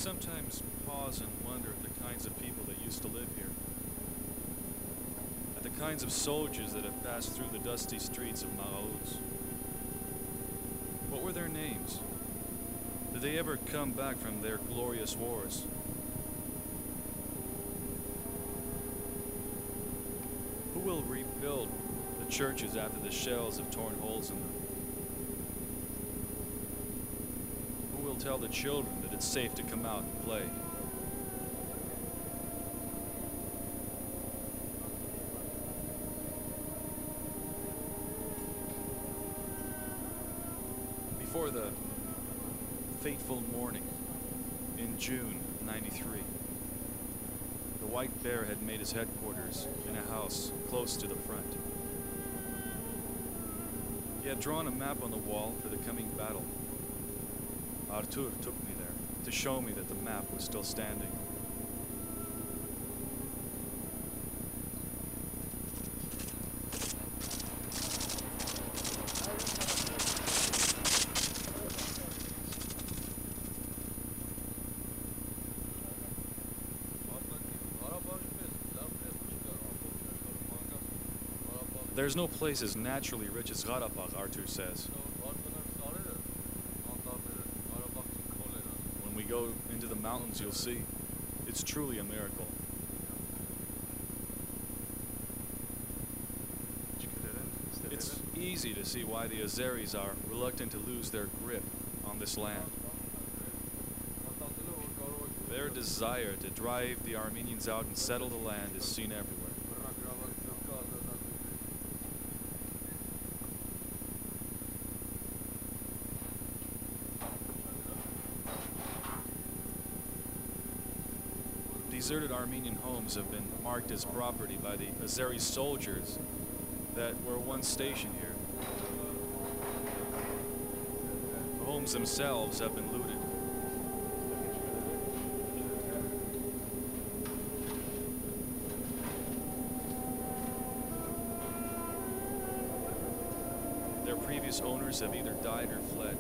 sometimes pause and wonder at the kinds of people that used to live here. At the kinds of soldiers that have passed through the dusty streets of Marouz. What were their names? Did they ever come back from their glorious wars? Who will rebuild the churches after the shells have torn holes in them? Who will tell the children that it's safe to come out and play? Before the fateful morning in June '93, the White Bear had made his headquarters in a house close to the front. He had drawn a map on the wall for the coming battle. Artur took me there to show me that the map was still standing. There's no place as naturally rich as Karabakh, Artur says. When we go into the mountains, you'll see. It's truly a miracle. It's easy to see why the Azeris are reluctant to lose their grip on this land. Their desire to drive the Armenians out and settle the land is seen everywhere. Deserted Armenian homes have been marked as property by the Azeri soldiers that were once stationed here. The homes themselves have been looted. Their previous owners have either died or fled.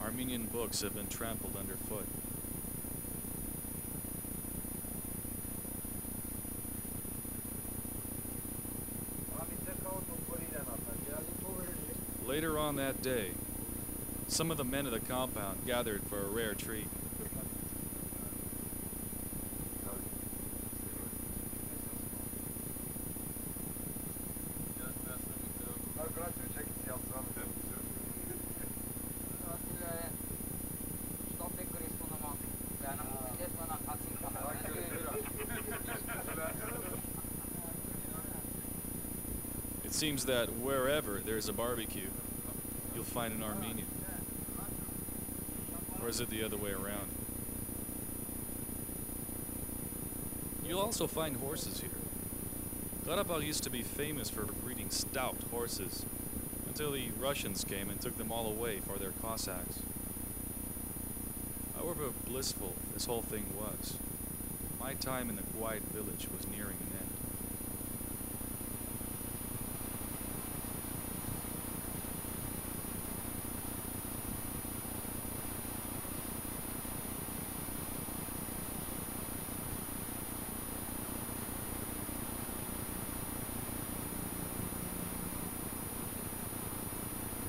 Armenian books have been trampled underfoot. Later on that day, some of the men of the compound gathered for a rare treat. It seems that wherever there's a barbecue, you'll find an Armenian. Or is it the other way around? You'll also find horses here. Karabakh used to be famous for breeding stout horses, until the Russians came and took them all away for their Cossacks. However blissful this whole thing was, my time in the quiet village was nearing an end.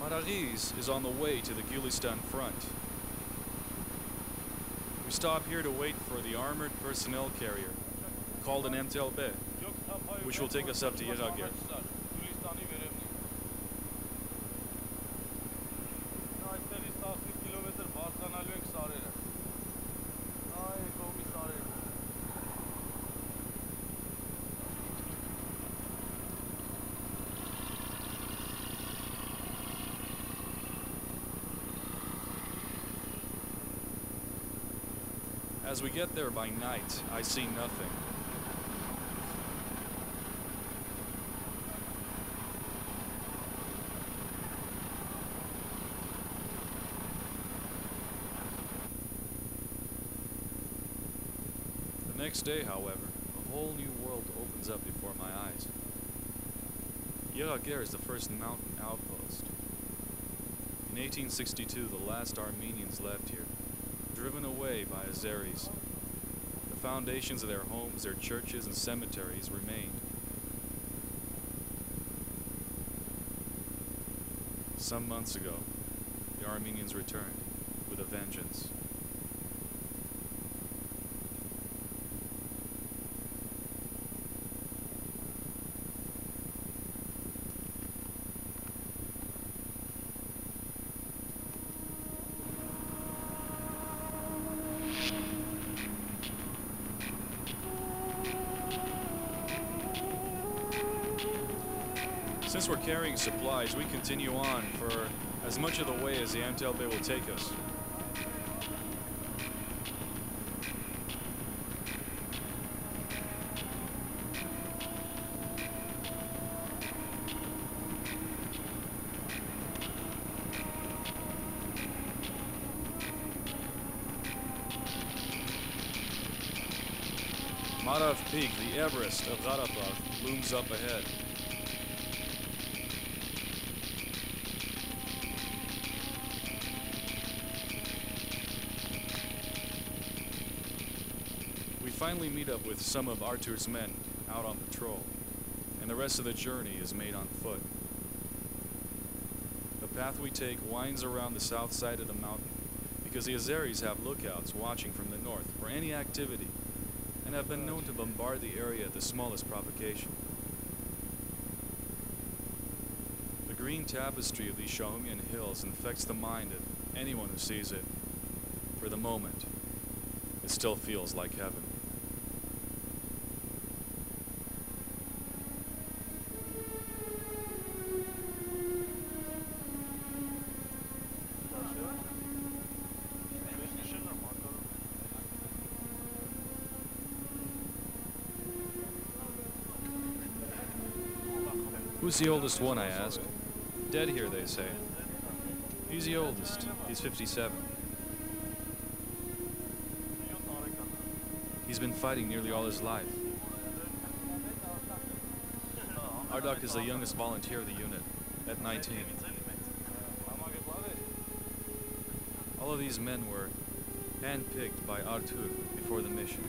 Maraghiz is on the way to the Gulistan front. We stop here to wait for the armored personnel carrier, called an MTLB, which will take us up to Եղնիկները. As we get there by night, I see nothing. The next day, however, a whole new world opens up before my eyes. Եղնիկները is the first mountain outpost. In 1862, the last Armenians left here, driven away by Azeris. The foundations of their homes, their churches, and cemeteries remained. Some months ago, the Armenians returned with a vengeance. Since we're carrying supplies, we continue on for as much of the way as the MTLB will take us. Marav Peak, the Everest of Karabakh, looms up ahead. We finally meet up with some of Artur's men out on patrol, and the rest of the journey is made on foot. The path we take winds around the south side of the mountain because the Azeris have lookouts watching from the north for any activity and have been known to bombard the area at the smallest provocation. The green tapestry of these Shahumian hills infects the mind of anyone who sees it. For the moment, it still feels like heaven. Who's the oldest one, I ask. Dead here, they say. He's the oldest. He's 57. He's been fighting nearly all his life. Ardak is the youngest volunteer of the unit, at 19. All of these men were handpicked by Artur before the mission.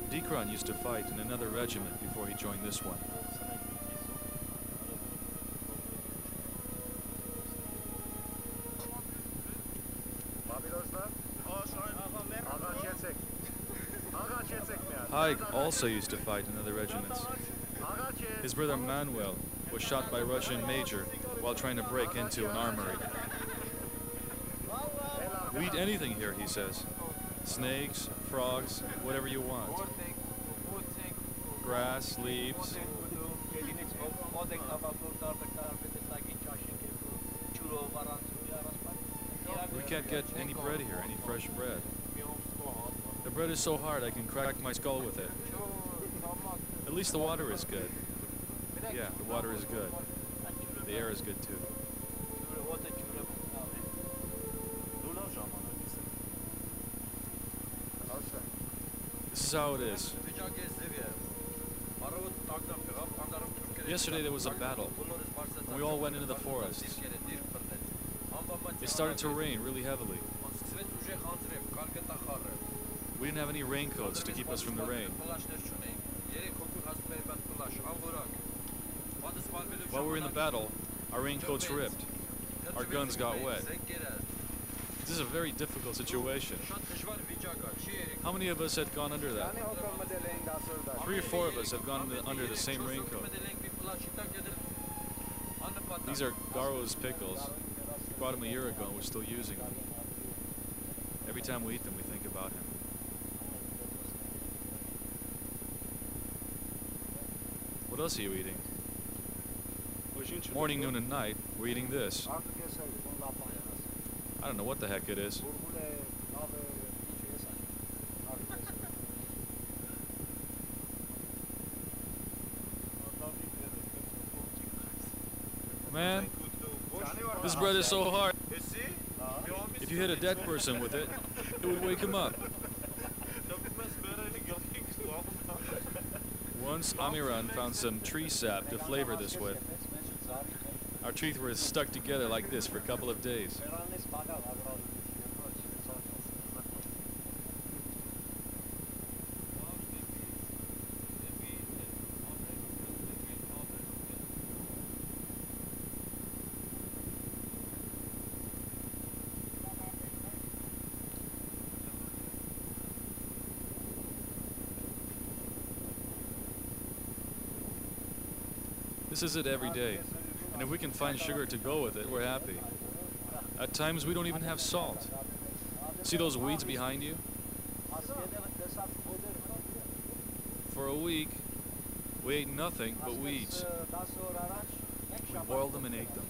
Dikran used to fight in another regiment before he joined this one. Haig also used to fight in other regiments. His brother Manuel was shot by a Russian major while trying to break into an armory. We eat anything here, he says. Snakes, frogs, whatever you want. Grass, leaves. We can't get any bread here, any fresh bread. The bread is so hard I can crack my skull with it. At least the water is good. Yeah, the water is good. The air is good too. This is how it is. Yesterday there was a battle, and we all went into the forest. It started to rain really heavily. We didn't have any raincoats to keep us from the rain. While we were in the battle, our raincoats ripped. Our guns got wet. This is a very difficult situation. How many of us had gone under that? 3 or 4 of us have gone under the same raincoat. These are Garo's pickles. We bought them a year ago and we're still using them. Every time we eat them, we think about him. What else are you eating? Morning, noon, and night, we're eating this. I don't know what the heck it is. Man, this bread is so hard. If you hit a dead person with it, it would wake him up. Once Amiran found some tree sap to flavor this with. Our teeth were stuck together like this for a couple of days. This is it every day, and if we can find sugar to go with it, we're happy. At times we don't even have salt. See those weeds behind you? For a week, we ate nothing but weeds. We boiled them and ate them.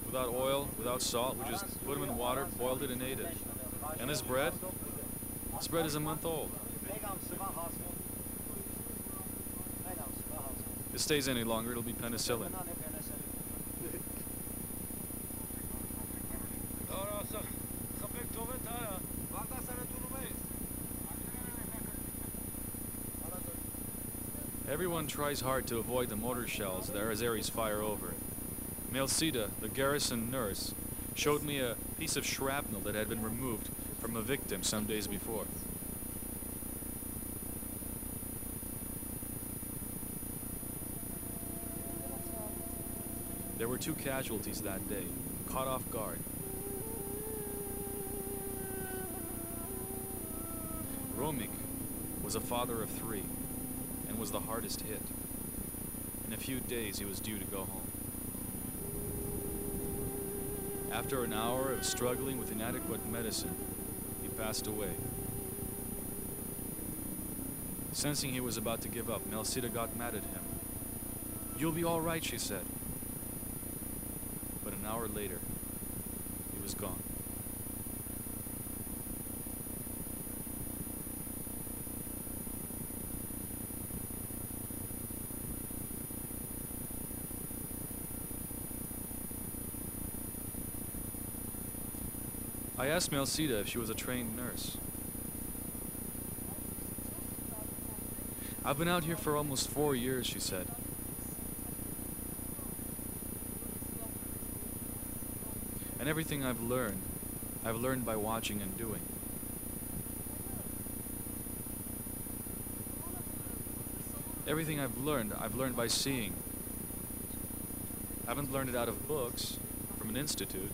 Without oil, without salt, we just put them in water, boiled it and ate it. And this bread is a month old. If it stays any longer, it'll be penicillin. Everyone tries hard to avoid the mortar shells that our Azeris fire over. Melsida, the garrison nurse, showed me a piece of shrapnel that had been removed from a victim some days before. There were 2 casualties that day, caught off guard. Romik was a father of 3 and was the hardest hit. In a few days, he was due to go home. After an hour of struggling with inadequate medicine, he passed away. Sensing he was about to give up, Melsida got mad at him. "You'll be all right," she said. But an hour later, he was gone. I asked Melsida if she was a trained nurse. "I've been out here for almost 4 years," she said. And everything I've learned by watching and doing. Everything I've learned by seeing. I haven't learned it out of books, from an institute.